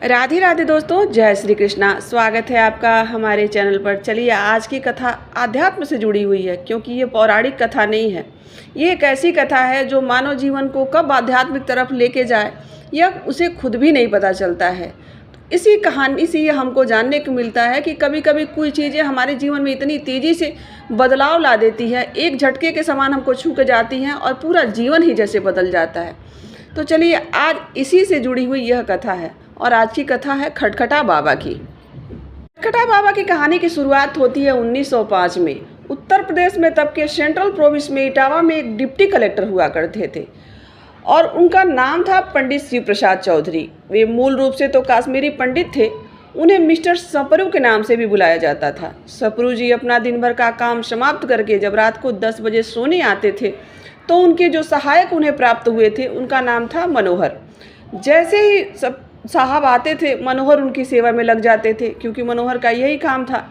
राधे राधे दोस्तों, जय श्री कृष्णा। स्वागत है आपका हमारे चैनल पर। चलिए, आज की कथा आध्यात्म से जुड़ी हुई है, क्योंकि ये पौराणिक कथा नहीं है। ये एक ऐसी कथा है जो मानव जीवन को कब आध्यात्मिक तरफ लेके जाए यह उसे खुद भी नहीं पता चलता है। इसी कहानी से ये हमको जानने को मिलता है कि कभी कभी कोई चीज़ें हमारे जीवन में इतनी तेज़ी से बदलाव ला देती है, एक झटके के समान हमको छू के जाती हैं और पूरा जीवन ही जैसे बदल जाता है। तो चलिए, आज इसी से जुड़ी हुई यह कथा है और आज की कथा है खटखटा बाबा की। खटखटा बाबा की कहानी की शुरुआत होती है 1905 में। उत्तर प्रदेश में तब के सेंट्रल प्रोविंस में इटावा में एक डिप्टी कलेक्टर हुआ करते थे और उनका नाम था पंडित शिव प्रसाद चौधरी। वे मूल रूप से तो कश्मीरी पंडित थे। उन्हें मिस्टर सपरू के नाम से भी बुलाया जाता था। सपरू जी अपना दिन भर का काम समाप्त करके जब रात को 10 बजे सोने आते थे तो उनके जो सहायक उन्हें प्राप्त हुए थे उनका नाम था मनोहर। जैसे ही सब साहब आते थे, मनोहर उनकी सेवा में लग जाते थे, क्योंकि मनोहर का यही काम था।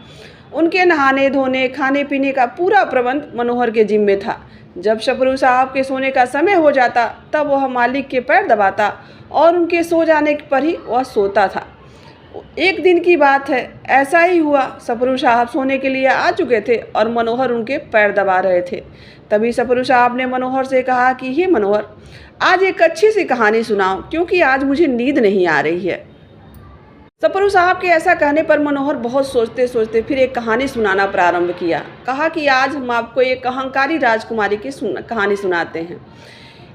उनके नहाने धोने खाने पीने का पूरा प्रबंध मनोहर के जिम्मे था। जब सपरू साहब के सोने का समय हो जाता तब वह मालिक के पैर दबाता और उनके सो जाने पर ही वह सोता था। एक दिन की बात है, ऐसा ही हुआ। सपरू साहब सोने के लिए आ चुके थे और मनोहर उनके पैर दबा रहे थे। तभी सपरू साहब ने मनोहर से कहा कि हे मनोहर, आज एक अच्छी सी कहानी सुनाओ, क्योंकि आज मुझे नींद नहीं आ रही है। सपरू साहब के ऐसा कहने पर मनोहर बहुत सोचते सोचते फिर एक कहानी सुनाना प्रारंभ किया। कहा कि आज हम आपको एक अहंकारी राजकुमारी की कहानी सुनाते हैं।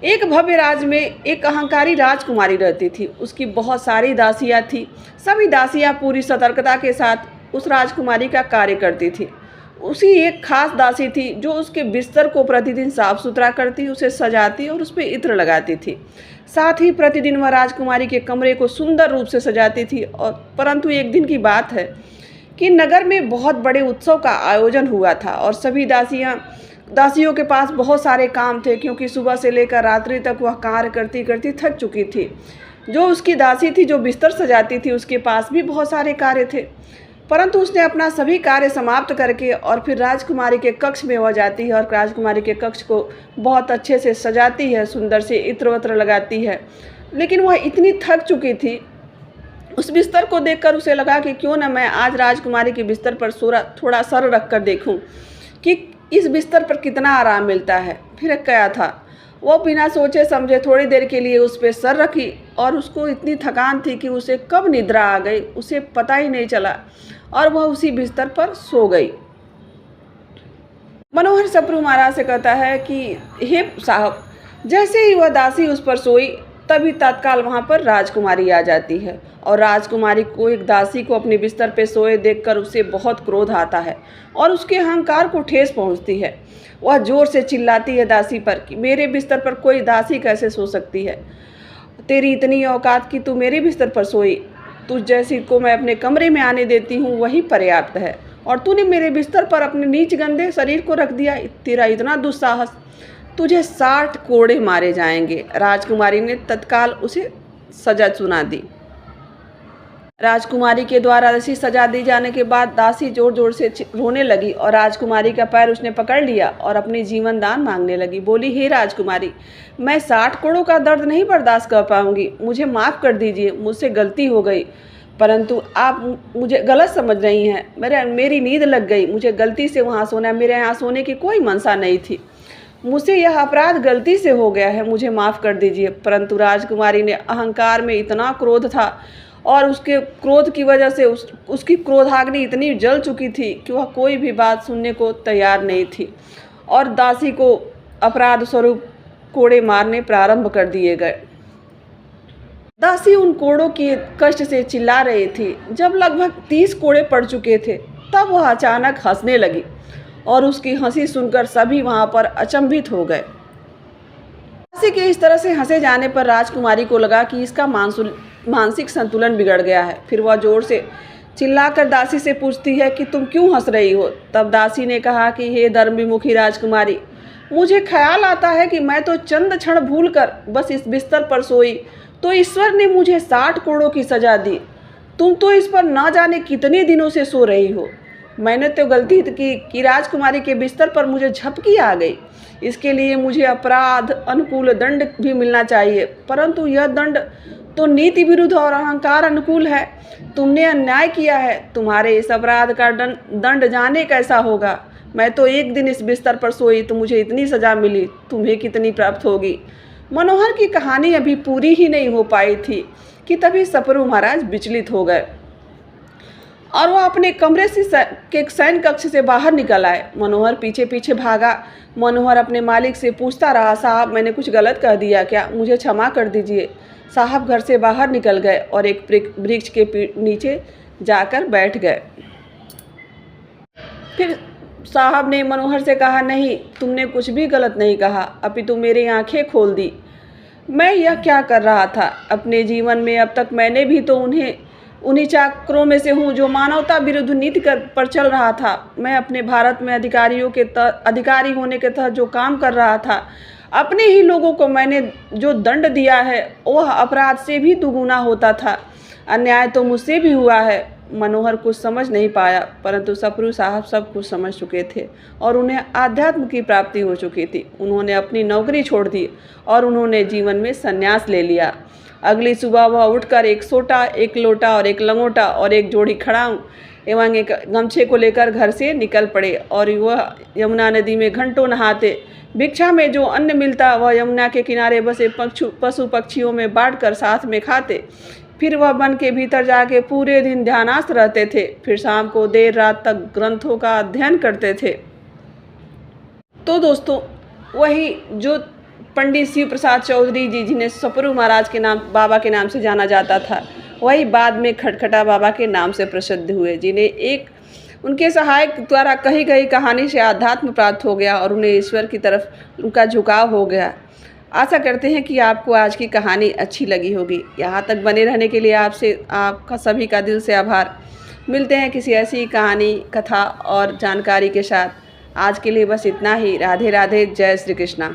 एक भव्य राज में एक अहंकारी राजकुमारी रहती थी। उसकी बहुत सारी दासियाँ थी। सभी दासियाँ पूरी सतर्कता के साथ उस राजकुमारी का कार्य करती थी। उसी एक खास दासी थी जो उसके बिस्तर को प्रतिदिन साफ सुथरा करती, उसे सजाती और उस पर इत्र लगाती थी। साथ ही प्रतिदिन वह राजकुमारी के कमरे को सुंदर रूप से सजाती थी। और परंतु एक दिन की बात है कि नगर में बहुत बड़े उत्सव का आयोजन हुआ था और सभी दासियों के पास बहुत सारे काम थे, क्योंकि सुबह से लेकर रात्रि तक वह कार्य करती करती थक चुकी थी। जो उसकी दासी थी जो बिस्तर सजाती थी, उसके पास भी बहुत सारे कार्य थे, परंतु उसने अपना सभी कार्य समाप्त करके और फिर राजकुमारी के कक्ष में वह जाती है और राजकुमारी के कक्ष को बहुत अच्छे से सजाती है, सुंदर से इत्र वत्र लगाती है। लेकिन वह इतनी थक चुकी थी, उस बिस्तर को देखकर उसे लगा कि क्यों न मैं आज राजकुमारी के बिस्तर पर थोड़ा सर रख कर देखूँ कि इस बिस्तर पर कितना आराम मिलता है। फिर क्या था, वो बिना सोचे समझे थोड़ी देर के लिए उस पर सर रखी और उसको इतनी थकान थी कि उसे कब निद्रा आ गई उसे पता ही नहीं चला और वह उसी बिस्तर पर सो गई। मनोहर सपरू महाराज से कहता है कि हे साहब, जैसे ही वह दासी उस पर सोई तभी तत्काल वहाँ पर राजकुमारी आ जाती है और राजकुमारी को एक दासी को अपने बिस्तर पे सोए देखकर उसे बहुत क्रोध आता है और उसके अहंकार को ठेस पहुँचती है। वह जोर से चिल्लाती है दासी पर कि मेरे बिस्तर पर कोई दासी कैसे सो सकती है? तेरी इतनी औकात कि तू मेरे बिस्तर पर सोई? तुझ जैसी को मैं अपने कमरे में आने देती हूँ वही पर्याप्त है, और तूने मेरे बिस्तर पर अपने नीच गंदे शरीर को रख दिया। तेरा इतना दुस्साहस, तुझे 60 कोड़े मारे जाएंगे। राजकुमारी ने तत्काल उसे सजा सुना दी। राजकुमारी के द्वारा ऐसी सजा दी जाने के बाद दासी जोर जोर से रोने लगी और राजकुमारी का पैर उसने पकड़ लिया और अपनी जीवन दान मांगने लगी। बोली, हे राजकुमारी, मैं 60 कोड़ों का दर्द नहीं बर्दाश्त कर पाऊंगी, मुझे माफ़ कर दीजिए, मुझसे गलती हो गई। परंतु आप मुझे गलत समझ रही हैं। मेरी नींद लग गई, मुझे गलती से वहाँ सोना, मेरे यहाँ सोने की कोई मनसा नहीं थी। मुझसे यह अपराध गलती से हो गया है, मुझे माफ़ कर दीजिए। परंतु राजकुमारी ने अहंकार में इतना क्रोध था और उसके क्रोध की वजह से उसकी क्रोधाग्नि इतनी जल चुकी थी कि वह कोई भी बात सुनने को तैयार नहीं थी और दासी को अपराध स्वरूप कोड़े मारने प्रारंभ कर दिए गए। दासी उन कोड़ों के कष्ट से चिल्ला रही थी। जब लगभग 30 कोड़े पड़ चुके थे तब वह अचानक हंसने लगी और उसकी हंसी सुनकर सभी वहाँ पर अचंभित हो गए। दासी के इस तरह से हंसे जाने पर राजकुमारी को लगा कि इसका मानसिक संतुलन बिगड़ गया है। फिर वह जोर से चिल्लाकर दासी से पूछती है कि तुम क्यों हंस रही हो? तब दासी ने कहा कि हे धर्म विमुखी राजकुमारी, मुझे ख्याल आता है कि मैं तो चंद क्षण भूल कर बस इस बिस्तर पर सोई तो ईश्वर ने मुझे 60 कोड़ों की सजा दी। तुम तो इस पर ना जाने कितने दिनों से सो रही हो। मैंने तो गलती की कि राजकुमारी के बिस्तर पर मुझे झपकी आ गई। इसके लिए मुझे अपराध अनुकूल दंड भी मिलना चाहिए, परंतु यह दंड तो नीति विरुद्ध और अहंकार अनुकूल है। तुमने अन्याय किया है, तुम्हारे इस अपराध का दंड जाने कैसा होगा। मैं तो एक दिन इस बिस्तर पर सोई तो मुझे इतनी सज़ा मिली, तुम्हें कितनी प्राप्त होगी। मनोहर की कहानी अभी पूरी ही नहीं हो पाई थी कि तभी सपरू महाराज विचलित हो गए और वह अपने कमरे से के शयन कक्ष से बाहर निकल आए। मनोहर पीछे पीछे भागा। मनोहर अपने मालिक से पूछता रहा, साहब मैंने कुछ गलत कह दिया क्या, मुझे क्षमा कर दीजिए। साहब घर से बाहर निकल गए और एक वृक्ष के नीचे जाकर बैठ गए। फिर साहब ने मनोहर से कहा, नहीं, तुमने कुछ भी गलत नहीं कहा, अपितु मेरी आंखें खोल दी। मैं यह क्या कर रहा था अपने जीवन में। अब तक मैंने भी तो उन्हीं चाकरों में से हूँ जो मानवता विरुद्ध नीति पर चल रहा था। मैं अपने भारत में अधिकारी होने के तहत जो काम कर रहा था, अपने ही लोगों को मैंने जो दंड दिया है वह अपराध से भी दुगुना होता था। अन्याय तो मुझसे भी हुआ है। मनोहर कुछ समझ नहीं पाया, परंतु सपरू साहब सब कुछ समझ चुके थे और उन्हें आध्यात्म की प्राप्ति हो चुकी थी। उन्होंने अपनी नौकरी छोड़ दी और उन्होंने जीवन में संन्यास ले लिया। अगली सुबह वह उठकर एक सोटा, एक लोटा और एक लंगोटा और एक जोड़ी खड़ाऊं एवं एक गमछे को लेकर घर से निकल पड़े और वह यमुना नदी में घंटों नहाते। भिक्षा में जो अन्न मिलता वह यमुना के किनारे बसे पशु पक्षियों में बांटकर साथ में खाते। फिर वह वन के भीतर जाके पूरे दिन ध्यानस्थ रहते थे। फिर शाम को देर रात तक ग्रंथों का अध्ययन करते थे। तो दोस्तों, वही जो पंडित शिव प्रसाद चौधरी जी, जिन्हें सपरू महाराज के नाम, बाबा के नाम से जाना जाता था, वही बाद में खटखटा बाबा के नाम से प्रसिद्ध हुए, जिन्हें एक उनके सहायक द्वारा कही गई कहानी से आध्यात्म प्राप्त हो गया और उन्हें ईश्वर की तरफ उनका झुकाव हो गया। आशा करते हैं कि आपको आज की कहानी अच्छी लगी होगी। यहाँ तक बने रहने के लिए आपका सभी का दिल से आभार। मिलते हैं किसी ऐसी कहानी, कथा और जानकारी के साथ। आज के लिए बस इतना ही। राधे राधे, जय श्री कृष्णा।